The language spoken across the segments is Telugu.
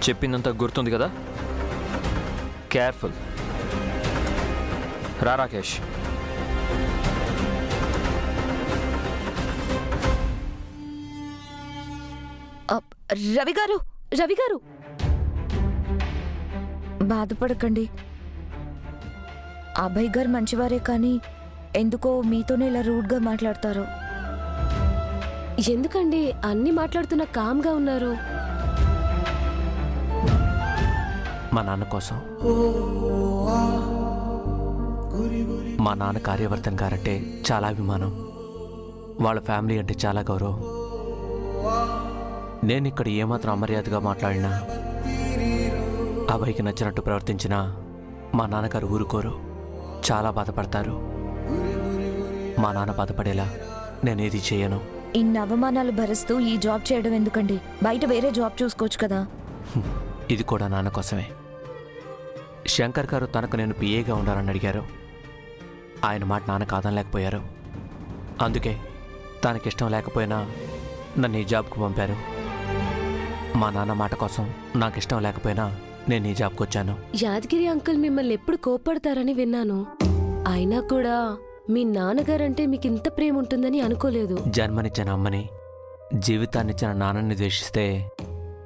చెప్పిందంతా గుర్తుంది కదా? కేర్ఫుల్. రా రాకేష్. రవి గారు, రవి గారు, బాధపడకండి. అభయ్ గారు మంచివారే, కానీ ఎందుకో మీతోనే ఇలా రూడ్గా మాట్లాడతారు. ఎందుకండి అన్ని మాట్లాడుతున్న కామ్గా ఉన్నారు? మా నాన్న కోసం. మా నాన్న కార్యవర్ధన్ గారంటే చాలా అభిమానం, వాళ్ళ ఫ్యామిలీ అంటే చాలా గౌరవం. నేను ఇక్కడ ఏమాత్రం అమర్యాదగా మాట్లాడినా, అబ్బాయికి నచ్చినట్టు ప్రవర్తించినా మా నాన్నగారు ఊరుకోరు, చాలా బాధపడతారు. మా నాన్న బాధపడేలా నేనేది చేయను. ఇన్ని అవమానాలు భరిస్తూ ఈ జాబ్ చేయడం ఎందుకండి? బయట వేరే జాబ్ చూసుకోవచ్చు కదా. ఇది కూడా నాన్న కోసమే. శంకర్ గారు తనకు నేను పిఏగా ఉండాలని అడిగారు. ఆయన మాట నాన్న కాదనలేకపోయారు. అందుకే తనకిష్టం లేకపోయినా నన్ను ఈ జాబ్కు పంపారు. మా నాన్న మాట కోసం నాకిష్టం లేకపోయినా నేను ఈ జాబ్కి వచ్చాను. యాదగిరి అంకుల్ మిమ్మల్ని ఎప్పుడు కోప్పడతారని విన్నాను. అయినా కూడా మీ నాన్నగారంటే మీకు ఇంత ప్రేమ ఉంటుందని అనుకోలేదు. జన్మనిచ్చిన అమ్మని, జీవితాన్నిచ్చిన నాన్నని ద్వేషిస్తే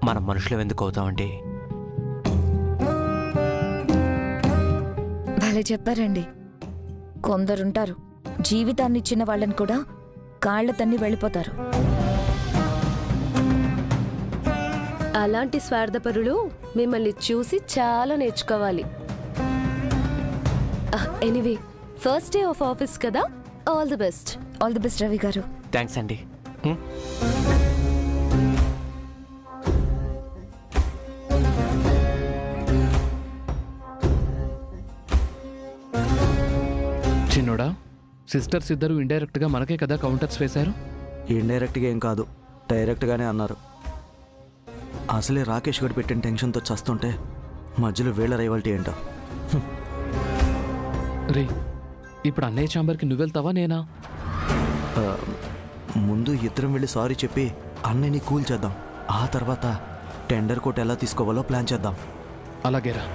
మనం మనుషులు ఎందుకు అవుతామండి? భలే చెప్పారండి. కొందరుంటారు, జీవితాన్ని ఇచ్చిన వాళ్ళని కూడా కాళ్ల తన్ని వెళ్ళిపోతారు. అలాంటి స్వార్థపరులు మిమ్మల్ని చూసి చాలా నేర్చుకోవాలి. Anyway, first day of office కదా, all the best. All the best Ravi గారు. థ్యాంక్స్ అండి. చిన్నోడా, సిస్టర్స్ ఇద్దరు ఇండైరెక్ట్గా మనకే కదా కౌంటర్స్ వేశారు? ఇండైరెక్ట్గా ఏం కాదు, డైరెక్ట్గానే అన్నారు. అసలే రాకేష్ గడు పెట్టిన టెన్షన్తో చస్తుంటే మధ్యలో వీళ్ళ రైవాలిటీ ఏంటో. రే, ఇప్పుడు అన్నయ్య ఛాంబర్కి నువ్వెళ్తావా నేనా? ముందు ఇద్దరం వెళ్ళి సారీ చెప్పి అన్నయ్యని కూల్ చేద్దాం. ఆ తర్వాత టెండర్ కోట్ ఎలా తీసుకోవాలో ప్లాన్ చేద్దాం. అలాగేరా.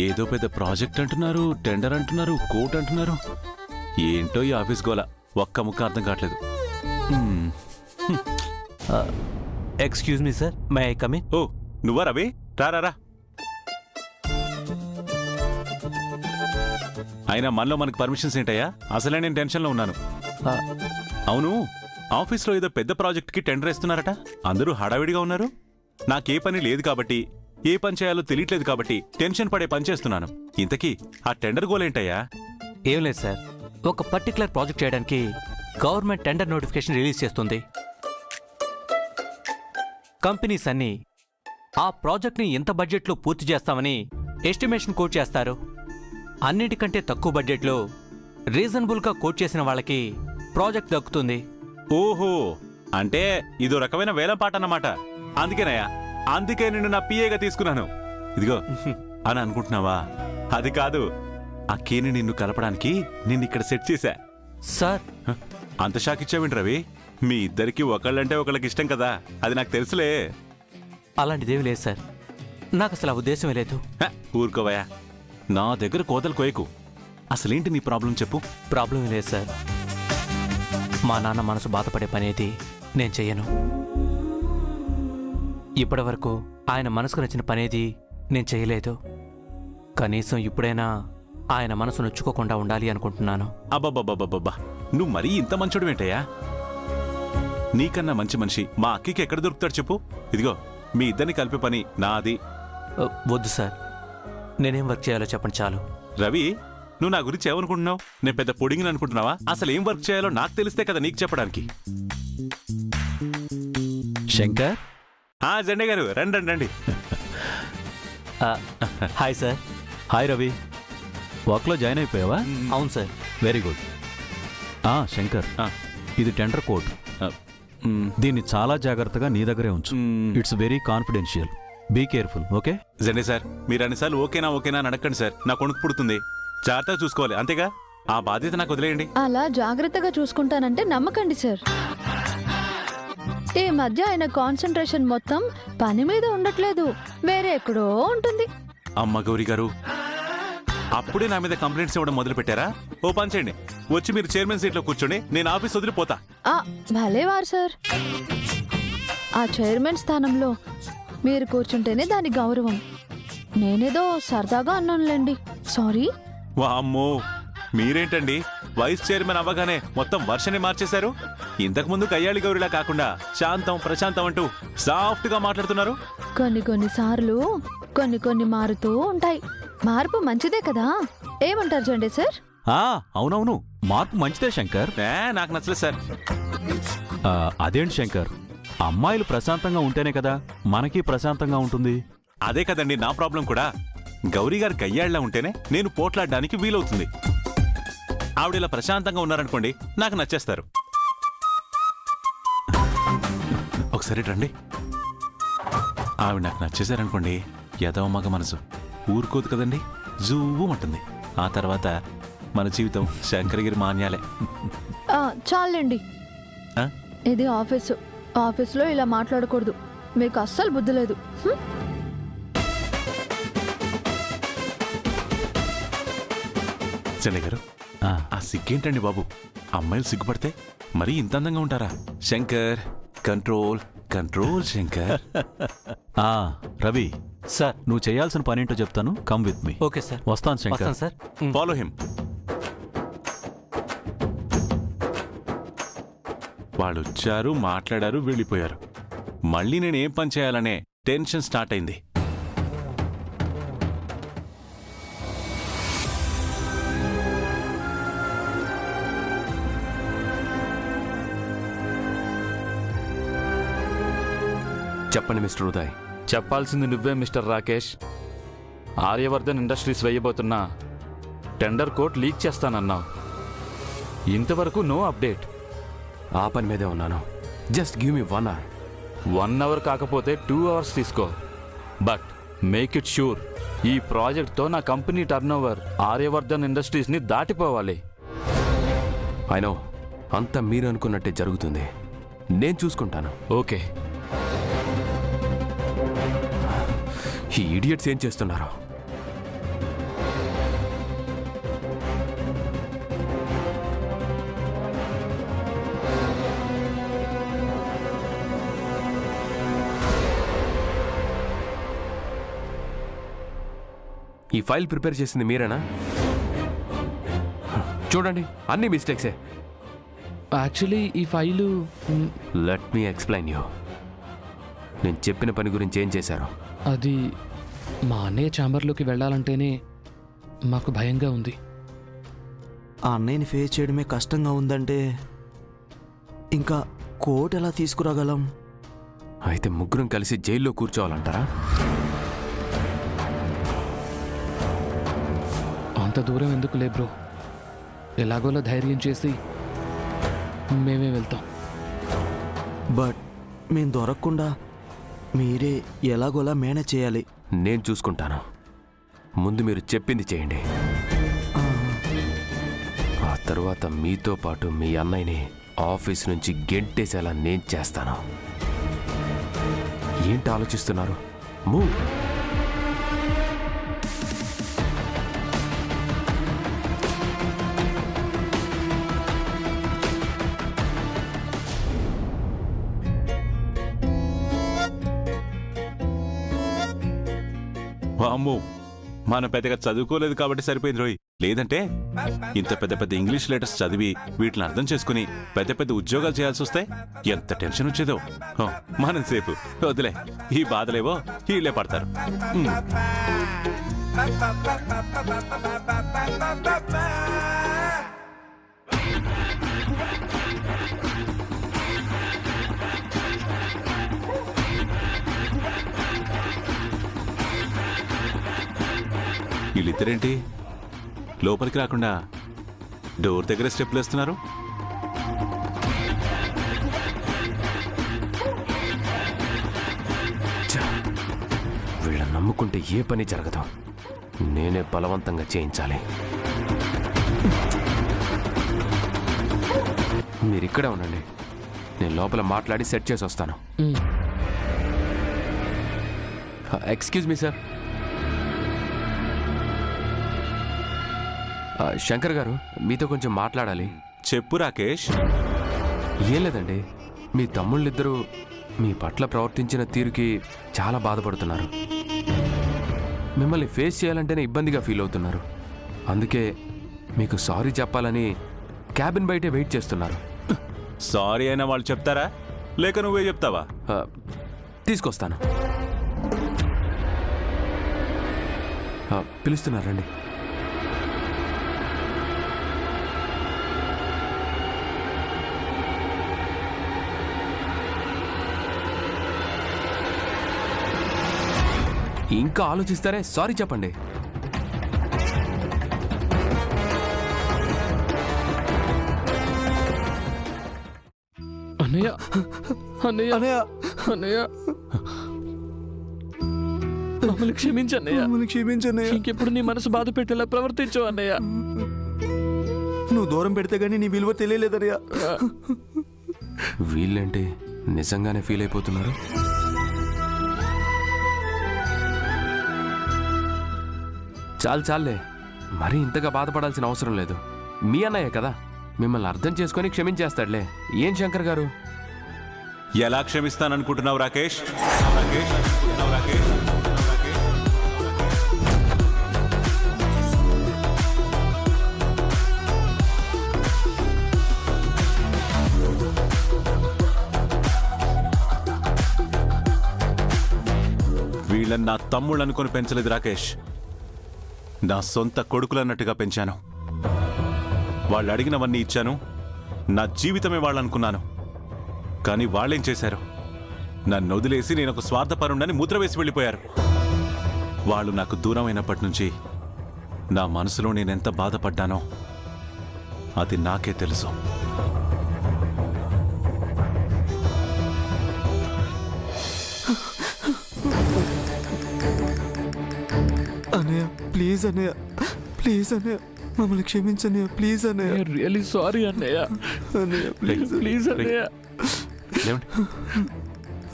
ఏదో పెద్ద ప్రాజెక్ట్ అంటున్నారు, టెండర్ అంటున్నారు, కోట్ అంటున్నారు. ఏంటో ఈ ఆఫీస్ గోల, ఒక్క ముక్క అర్థం కావట్లేదు. Excuse me sir, may I come in? ఓ, నువ్వా రవి? రారా. అయినా మనలో మనకు పర్మిషన్స్ ఏంటయ్యా? అసలే నేను టెన్షన్లో ఉన్నాను. అవును, ఆఫీస్లో ఏదో పెద్ద ప్రాజెక్ట్కి టెండర్ వేస్తున్నారట. అందరూ హడావిడిగా ఉన్నారు. నాకే పని లేదు కాబట్టి, ఏ పని చేయాలో తెలియట్లేదు కాబట్టి టెన్షన్ పడే పని చేస్తున్నాను. ఇంతకీ ఆ టెండర్ గోల్ ఏంటయ్యా? ఏం లేదు సార్, ఒక పర్టికులర్ ప్రాజెక్ట్ చేయడానికి గవర్నమెంట్ టెండర్ నోటిఫికేషన్ రిలీజ్ చేస్తుంది. కంపెనీస్ అన్నీ ఆ ప్రాజెక్ట్ని ఎంత బడ్జెట్లో పూర్తి చేస్తామని ఎస్టిమేషన్ కోట్ చేస్తారు. అన్నిటికంటే తక్కువ బడ్జెట్లో రీజనబుల్గా కోట్ చేసిన వాళ్ళకి ప్రాజెక్ట్ దక్కుతుంది. ఓహో, అంటే ఇదో రకమైన వేలం పాట అన్నమాట. అందుకే నిన్ను నా పిఏగా తీసుకున్నాను. ఇదిగో అని అనుకుంటున్నావా? అది కాదు, ఆ కేని నిన్ను కలపడానికి నిన్నిక్కడ సెట్ చేశా. సార్, అంత షాక్ ఇచ్చావేంటి రవి? మీ ఇద్దరికి ఒకళ్ళంటే ఒకళ్ళకి ఇష్టం కదా, అది నాకు తెలుసులే. అలాంటిదేమీ లేదు సార్, నాకు అసలు ఆ ఉద్దేశమే లేదు. ఊరుకోవయా, నా దగ్గర కోతలు కోయకు. అసలేంటి నీ ప్రాబ్లం చెప్పు. ప్రాబ్లం లేదు సార్, మా నాన్న మనసు బాధపడే పనేది నేను చెయ్యను. ఇప్పటి వరకు ఆయన మనసుకు నచ్చిన పనేది నేను చేయలేదు. కనీసం ఇప్పుడైనా ఆయన మనసు నొచ్చుకోకుండా ఉండాలి అనుకుంటున్నాను. అబ్బబ్బబ్బబ్బబ్బా, నువ్వు మరీ ఇంత మంచోడు ఏంటయ్యా? నీకన్నా మంచి మనిషి మా అక్కికి ఎక్కడ దొరుకుతాడు చెప్పు. ఇదిగో, మీ ఇద్దరిని కలిపే పని నాది. వద్దు సార్, నేనేం వర్క్ చేయాలో చెప్పండి చాలు. రవి, నువ్వు నా గురించి ఏమనుకుంటున్నావు? నేను పెద్ద పొడిగిని అనుకుంటున్నావా? అసలు ఏం వర్క్ చేయాలో నాకు తెలిస్తే కదా నీకు చెప్పడానికి. శంకర్. జెండే గారు, రండి రండి. Hi sir. హాయ్ రవి, వర్క్లో జాయిన్ అయిపోయావా? అవును సార్. Very good. శంకర్, ఇది టెండర్ కోడ్. దీన్ని చాలా జాగ్రత్తగా నీ దగ్గరే ఉంచు. It's very confidential. Be careful, okay? Jende sir, మీరు అన్నిసార్లు ఓకేనా ఓకేనా అని అడగండి సార్. నా కొనుక్కు పుడుతుంది. జాగ్రత్తగా చూసుకోవాలి, అంతేగా? ఆ బాధ్యత నాకు వదిలేయండి. అలా జాగ్రత్తగా చూసుకుంటానంటే నమ్మకండి సార్. ఈ మధ్య ఆయన కాన్సంట్రేషన్ మొత్తం పని మీద ఉండట్లేదు, వేరే ఎక్కడో ఉంటుంది. అమ్మ గౌరీ గారు, అప్పుడే నా మీద కంప్లైంట్స్ ఇవ్వడం మొదలు పెట్టారా? ఓ పని చేయండి, వచ్చి మీరు చైర్మన్ సీట్లో కూర్చోండి, నేను ఆఫీస్ వదిలిపోతా. భలేవారు సార్. ఆ చైర్మన్ స్థానంలో మీరు కూర్చుంటేనే దాని గౌరవం. నేనేదో సరదాగా అన్నానులేండి, సారీ. వామ్మో, మీరేంటండి వైస్ చైర్మన్ అవ్వగానే మొత్తం వర్షని మార్చేశారు? ఇంతకు ముందు కయ్యాళి గౌరిలా కాకుండా శాంతం ప్రశాంతం అంటూ సాఫ్ట్ గా మాట్లాడుతున్నారు. కొన్ని సార్లు కొన్ని మారుతూ ఉంటాయి. మార్పు మంచిదే కదా, ఏమంటారు చూడండి సార్. అవునవును, మార్పు మంచిదే శంకర్. నాకు నచ్చలేదు సార్. అదేంటి శంకర్, అమ్మాయిలు ప్రశాంతంగా ఉంటేనే కదా మనకి ప్రశాంతంగా ఉంటుంది. అదే కదండి నా ప్రాబ్లం కూడా. గౌరీ గారు కయ్యాళ్ళ ఉంటేనే నేను పోట్లాడడానికి వీలవుతుంది. ఆవిడ ఇలా ప్రశాంతంగా ఉన్నారనుకోండి, నాకు నచ్చేస్తారు. ఒకసారి రండి. ఆవిడ నాకు నచ్చేశారనుకోండి, యదవ మగ మనసు ఊరుకోదు కదండి, జూవు ఉంటుంది. ఆ తర్వాత మన జీవితం శంకరగిరి మాన్యాలే. చాలండి, ఆ? ఇది ఆఫీసులో ఇలా మాట్లాడకూడదు. మీకు అస్సలు బుద్ధి లేదు. చెన్నై గారు, ఆ సిగ్గేంటండి బాబు? అమ్మాయిలు సిగ్గుపడితే మరీ ఇంత అందంగా ఉంటారా? Shankar, control control Shankar. Ravi sir, నువ్వు చేయాల్సిన పనేంటో చెప్తాను, come with me. Okay sir. వస్తాను శంకర్. వస్తాను సార్. Follow him. వాళ్ళు వచ్చారు, మాట్లాడారు, వెళ్ళిపోయారు. మళ్ళీ నేనేం పని చేయాలనే టెన్షన్ స్టార్ట్ అయింది. చెప్పండి మిస్టర్ ఉదయ్. చెప్పాల్సింది నువ్వే మిస్టర్ రాకేష్. ఆర్యవర్ధన్ ఇండస్ట్రీస్ వేయబోతున్నా టెండర్ కోడ్ లీక్ చేస్తానన్నావు. ఇంతవరకు నో అప్డేట్. ఆ పని మీదే ఉన్నాను. Just give me 1 hour. 1 hour కాకపోతే 2 hours తీసుకో. బట్ మేక్ ఇట్ షూర్, ఈ ప్రాజెక్ట్తో నా కంపెనీ టర్నోవర్ ఆర్యవర్ధన్ ఇండస్ట్రీస్ని దాటిపోవాలి. అయినో అంతా మీరు అనుకున్నట్టే జరుగుతుంది. నేను చూసుకుంటాను. ఓకే. ఈ ఇడియట్స్ ఏం చేస్తున్నారు? ఈ ఫైల్ ప్రిపేర్ చేసింది మీరేనా? చూడండి, అన్ని మిస్టేక్సే. యాక్చువల్లీ ఈ file let me explain you. నేను చెప్పిన పని గురించి ఏం చేశారు? అది మా అన్నయ్య ఛాంబర్లోకి వెళ్ళాలంటేనే మాకు భయంగా ఉంది. ఆ అన్నయ్యని ఫేస్ చేయడమే కష్టంగా ఉందంటే ఇంకా కోర్టు ఎలా తీసుకురాగలం? అయితే ముగ్గురం కలిసి జైల్లో కూర్చోవాలంటారా? అంత దూరం ఎందుకులే బ్రో, ఎలాగోలా ధైర్యం చేసి మేమే వెళ్తాం. బట్ మేము దొరకకుండా మీరే ఎలాగోలా మేనేజ్ చేయాలి. నేను చూసుకుంటాను. ముందు మీరు చెప్పింది చేయండి. ఆ తర్వాత మీతో పాటు మీ అన్నయ్యని ఆఫీస్ నుంచి గెంటేసేలా నేను చేస్తాను. ఏంటి ఆలోచిస్తున్నారు? మూవ్. వామ్మో, మనం పెద్దగా చదువుకోలేదు కాబట్టి సరిపోయింది రోయ్. లేదంటే ఇంత పెద్ద పెద్ద ఇంగ్లీష్ లెటర్స్ చదివి వీటిని అర్థం చేసుకుని పెద్ద పెద్ద ఉద్యోగాలు చేయాల్సి వస్తే ఎంత టెన్షన్ వచ్చేదో. మనం సేపు వదిలే, ఈ బాధలేవో వీళ్ళే పడతారు. వీళ్ళిద్దరేంటి లోపలికి రాకుండా డోర్ దగ్గర స్టెప్లు వేస్తున్నారు? వీళ్ళని నమ్ముకుంటే ఏ పని జరగదు. నేనే బలవంతంగా చేయించాలి. మీరు ఇక్కడే ఉండండి, నేను లోపల మాట్లాడి సెట్ చేసి వస్తాను. Excuse me sir. శంకర్ గారు మీతో కొంచెం మాట్లాడాలి. చెప్పు రాకేష్. ఏం లేదండి, మీ తమ్ముళ్ళిద్దరూ మీ పట్ల ప్రవర్తించిన తీరుకి చాలా బాధపడుతున్నారు. మిమ్మల్ని ఫేస్ చేయాలంటేనే ఇబ్బందిగా ఫీల్ అవుతున్నారు. అందుకే మీకు సారీ చెప్పాలని క్యాబిన్ బయటే వెయిట్ చేస్తున్నారు. సారీ అయినా వాళ్ళు చెప్తారా, లేక నువ్వే చెప్తావా? తీసుకొస్తాను. పిలుస్తున్నారండి. ఇంకా ఆలోచిస్తారే, సారీ చెప్పండి. అన్నయ్య అన్నయ్య అన్నయ్య అన్నయ్య మమ్మల్ని క్షమించన్నయ్య. మమ్మల్ని క్షమించన్నయ్య. ఇంకెప్పుడు నీ మనసు బాధ పెట్టేలా ప్రవర్తించు అన్నయ్య. నువ్వు దూరం పెడితే గానీ నీ విలువ తెలియలేదన్నయ్య. వీళ్ళేంటి నిజంగానే ఫీల్ అయిపోతున్నారు? చాలే, మరీ ఇంతగా బాధపడాల్సిన అవసరం లేదు. మీ అన్నయ్య కదా, మిమ్మల్ని అర్థం చేసుకొని క్షమించేస్తాడులే. ఏం శంకర్ గారు? ఎలా క్షమిస్తాననుకుంటున్నావు రాకేష్? వీళ్ళని నా తమ్ముళ్ళు అనుకొని పెంచలేదు రాకేష్, నా సొంత కొడుకులన్నట్టుగా పెంచాను. వాళ్ళు అడిగినవన్నీ ఇచ్చాను, నా జీవితమే వాళ్ళనుకున్నాను. కానీ వాళ్ళేం చేశారు, నన్ను వదిలేసి నేను ఒక స్వార్థపరుణ్ణని ముద్ర వేసి వెళ్ళిపోయారు. వాళ్ళు నాకు దూరం అయినప్పటి నుంచి నా మనసులో నేనెంత బాధపడ్డానో అది నాకే తెలుసు. అన్నయ్య ప్లీజ్ అన్నయ్య, ప్లీజ్ అన్నయ్య, మమ్మల్ని క్షమించన్నయ్య, ప్లీజ్ అన్నయ్య. రియల్లీ సారీ అన్నయ్య. అన్నయ్య ప్లీజ్ ప్లీజ్ అన్నయ్య. లేవండి,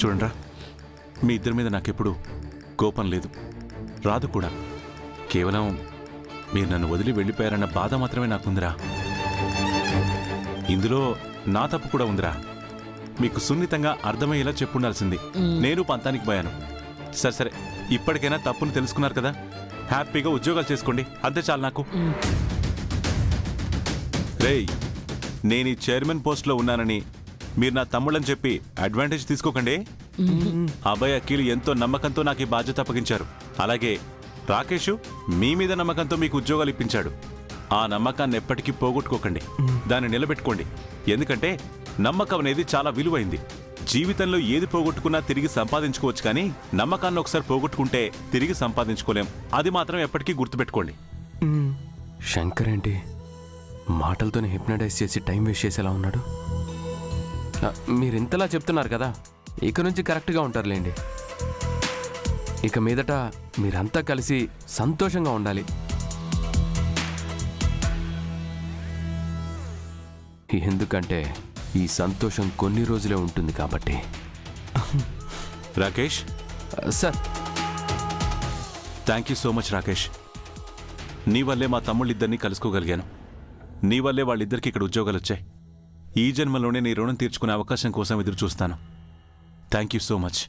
చూడండిరా, మీ ఇద్దరి మీద నాకెప్పుడు కోపం లేదు, రాదు కూడా. కేవలం మీరు నన్ను వదిలి వెళ్ళిపోయారన్న బాధ మాత్రమే నాకుందిరా. ఇందులో నా తప్పు కూడా ఉందిరా. మీకు సున్నితంగా అర్థమయ్యేలా చెప్పుండాల్సింది. నేను పంతానికి పోయాను. సరే, ఇప్పటికైనా తప్పును తెలుసుకున్నారు కదా, హ్యాపీగా ఉద్యోగాలు చేసుకోండి, అంతే చాలు నాకు. రేయ్, నేను ఈ చైర్మన్ పోస్ట్లో ఉన్నానని మీరు నా తమ్ముళ్ళని చెప్పి అడ్వాంటేజ్ తీసుకోకండి. అభయ్, అఖిల్ ఎంతో నమ్మకంతో నాకు ఈ బాధ్యత అప్పగించారు. అలాగే రాకేష్ మీ మీద నమ్మకంతో మీకు ఉద్యోగాలు ఇప్పించాడు. ఆ నమ్మకాన్ని ఎప్పటికీ పోగొట్టుకోకండి, దాన్ని నిలబెట్టుకోండి. ఎందుకంటే నమ్మకం అనేది చాలా విలువైంది. జీవితంలో ఏది పోగొట్టుకున్నా తిరిగి సంపాదించుకోవచ్చు, కానీ నమ్మకాన్ని ఒకసారి పోగొట్టుకుంటే తిరిగి సంపాదించుకోలేం. అది మాత్రం ఎప్పటికీ గుర్తుపెట్టుకోండి. శంకర్ ఏంటి మాటలతోనే హిప్నటైజ్ చేసి టైం వేస్ట్ చేసేలా ఉన్నాడు? మీరు ఇంతలా చెప్తున్నారు కదా, ఇక నుంచి కరెక్ట్గా ఉంటారులేండి. ఇక మీదట మీరంతా కలిసి సంతోషంగా ఉండాలి. ఎందుకంటే ఈ సంతోషం కొన్ని రోజులే ఉంటుంది కాబట్టి. Rakesh sir, thank you so much Rakesh. నీ వల్లే మా తమ్ముళ్ళిద్దరినీ కలుసుకోగలిగాను. నీ వల్లే వాళ్ళిద్దరికి ఇక్కడ ఉద్యోగాలు వచ్చాయి. ఈ జన్మలోనే నీ రుణం తీర్చుకునే అవకాశం కోసం ఎదురు చూస్తాను. Thank you so much.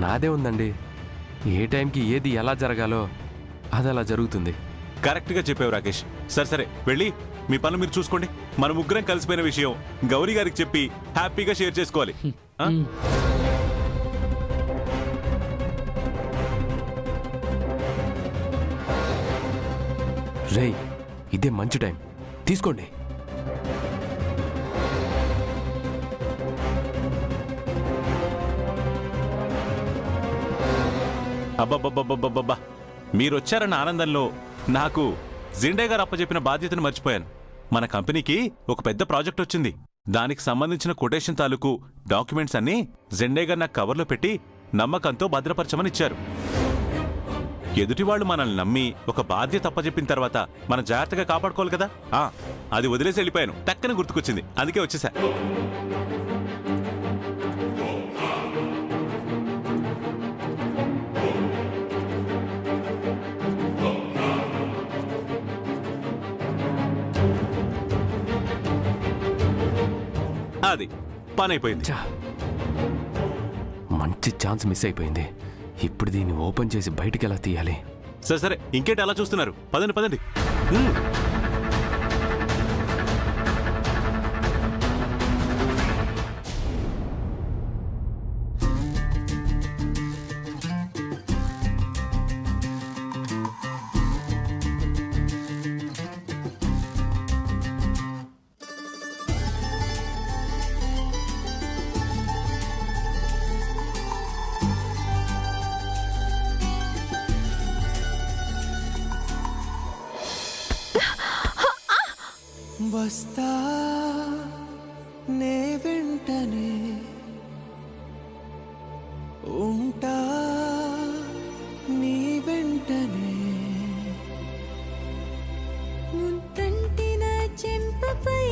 నాదే ఉందండి, ఏ టైంకి ఏది ఎలా జరగాలో అది అలా జరుగుతుంది. కరెక్ట్గా చెప్పావు రాకేష్. సరే, వెళ్ళి మీ పనులు మీరు చూసుకోండి. మన ముగ్గురం కలిసిపోయిన విషయం గౌరీ గారికి చెప్పి హ్యాపీగా షేర్ చేసుకోవాలి. రేయ్, ఇదే మంచి టైం, తీసుకోండి. అబ్బబ్బబ్బబ్బబ్బబ్బా, మీరొచ్చారన్న ఆనందంలో నాకు జిండే గారు అప్పచెప్పిన బాధ్యతను మర్చిపోయాను. మన కంపెనీకి ఒక పెద్ద ప్రాజెక్ట్ వచ్చింది. దానికి సంబంధించిన కొటేషన్ తాలూకు డాక్యుమెంట్స్ అన్నీ జిండే గారు నాకు కవర్లో పెట్టి నమ్మకంతో భద్రపరచమని ఇచ్చారు. ఎదుటివాళ్లు మనల్ని నమ్మి ఒక బాధ్యత అప్పచెప్పిన తర్వాత మనం జాగ్రత్తగా కాపాడుకోవాలి కదా. అది వదిలేసి వెళ్ళిపోయాను. టక్కన గుర్తుకొచ్చింది, అందుకే వచ్చేసా. అది పని అయిపోయింది. మంచి ఛాన్స్ మిస్ అయిపోయింది. ఇప్పుడు దీన్ని ఓపెన్ చేసి బయటికి ఎలా తీయాలి? సరే సరే, ఇంకేంటి అలా చూస్తున్నారు? పదండి పదండి. వస్తా నే వెంటనే ఉంటా నీ వెంటనే ముద్దంటిన చెంపపై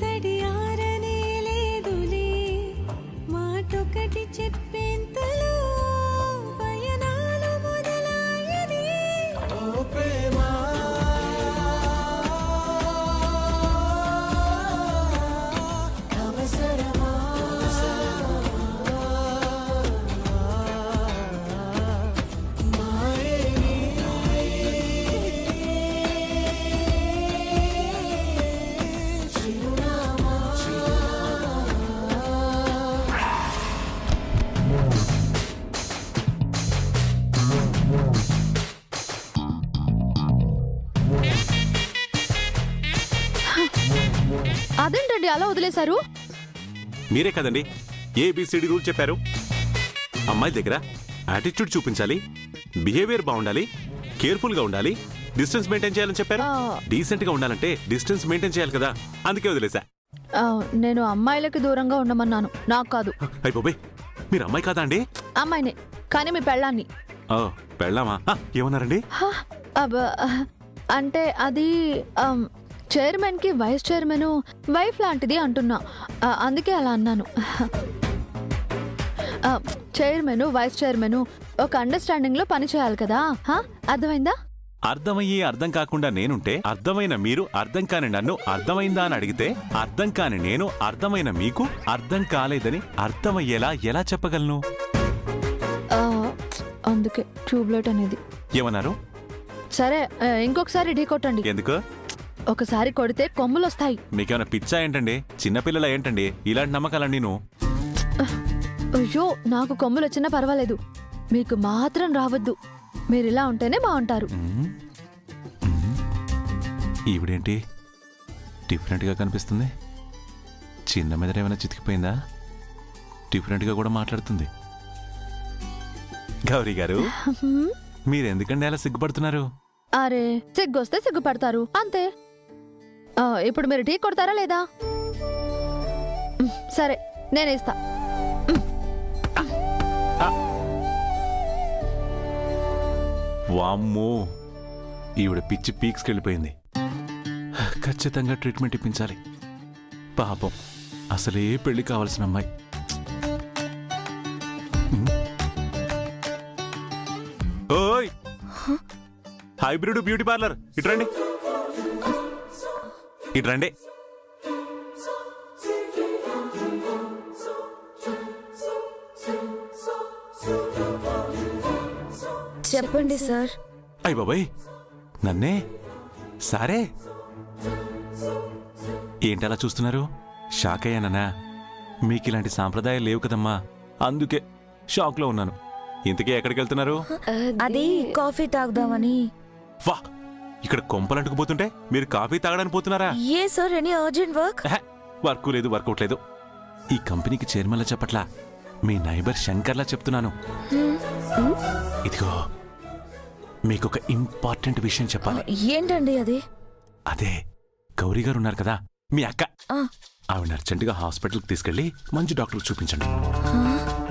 తడియారనే లేదులే మాటొకటి చెప్పేంతలో పయనాలు మొదలాయని ఓ ప్రేమ అదేంటండి అలా వదిలేశారు? మీరే కదండి ఏబిసిడి రూల్ చెప్పారు. అమ్మాయి దగ్గర యాటిట్యూడ్ చూపించాలి, బిహేవియర్ బాగుండాలి, కేర్ఫుల్ గా ఉండాలి, డిస్టెన్స్ మెయింటైన్ చేయాలని చెప్పారు. డీసెంట్ గా ఉండాలంటే డిస్టెన్స్ మెయింటైన్ చేయాలి కదా, అందుకే వదిలేసా. నేను అమ్మాయిలకి దూరంగా ఉండమన్నాను, నాకు కాదు. అయిపోయి మీరు అమ్మాయి కాదా అండి? అమ్మాయినే, కానీ మీ పెళ్ళాన్ని. పెళ్ళామా? ఏమన్నారండి? అంటే అది చైర్మన్ కి వైస్ చైర్మన్ వైఫ్ లాంటిది అంటున్నా, అందుకే అలా అన్నాను. చైర్మన్ వైస్ చైర్మన్ ఒక అండర్స్టాండింగ్ లో పని చేయాలి కదా, అర్థమైందా? అర్థమయ్యి అర్థం కాకుండా నేనుంటే అర్థమైన మీరు అర్థం కాని నన్ను అర్థమైందా అని అడిగితే అర్థం కాని నేను అర్థమైన మీకు అర్థం కాలేదని అర్థమయ్యేలా ఎలా చెప్పగలను? అందుకే ట్యూబ్లైట్ అనేది. ఏమన్నారు? సరే ఇంకొకసారి ఢీ కొట్టండి. ఎందుకు? ఒకసారి కొడితే కొమ్ములు వస్తాయి. మీకేమైనా పిచ్చా ఏంటండి? చిన్నపిల్లల ఏంటండి ఇలాంటి నమ్మకాలని? నేను అయ్యో, నాకు కొమ్ములు వచ్చినా పర్వాలేదు, మీకు మాత్రం రావద్దు. మీరు ఇలా ఉంటేనే బాగుంటారు. ఈవిడేంటి డిఫరెంట్గా కనిపిస్తుంది? చిన్న మీద ఏమైనా చితికిపోయిందా? డిఫరెంట్గా కూడా మాట్లాడుతుంది. గౌరీ గారు, మీరెందుకండి అలా సిగ్గుపడుతున్నారు? అరే, సిగ్గొస్తే సిగ్గుపడతారు అంతే. ఇప్పుడు మీరు టీ కొడతారా లేదా? సరే, నేనేస్తా. వామ్మో, ఈవిడ పిచ్చి పీక్స్కి వెళ్ళిపోయింది. ఖచ్చితంగా ట్రీట్మెంట్ ఇప్పించాలి. పాపం, అసలే పెళ్లి కావాల్సిన అమ్మాయి. ఓయ్, హైబ్రిడ్ బ్యూటీ పార్లర్, ఇట్రండి ఇట్రండి. చెప్పండి సార్. అయ్య బాబాయ్, నన్నే సారే? ఏంటలా చూస్తున్నారు? షాక్ అయ్యానన్నా. మీకు ఇలాంటి సాంప్రదాయాలు లేవు కదమ్మా, అందుకే షాక్లో ఉన్నాను. ఇంతకీ ఎక్కడికి వెళ్తున్నారు? అది కాఫీ తాగుదామని. వా, ఇక్కడ కొంపలంటుకుపోతుంటే మీరు కాఫీ తాగడానికి పోతున్నారా? ఏ sir, any urgent work? Work లేదు, వర్కౌట్ లేదు. ఈ కంపెనీకి చైర్మన్లా చెప్పట్లా, మీ నైబర్ శంకర్లా చెప్తున్నాను. ఇదిగో మీకొక ఇంపార్టెంట్ విషయం చెప్పాలి. ఏంటండి అది? అదే గౌరీ గారు ఉన్నారు కదా, మీ అక్క. ఆ. ఆవిడ అర్జెంటుగా హాస్పిటల్కి తీసుకెళ్ళి మంచి డాక్టర్కి చూపించండి. ఆ?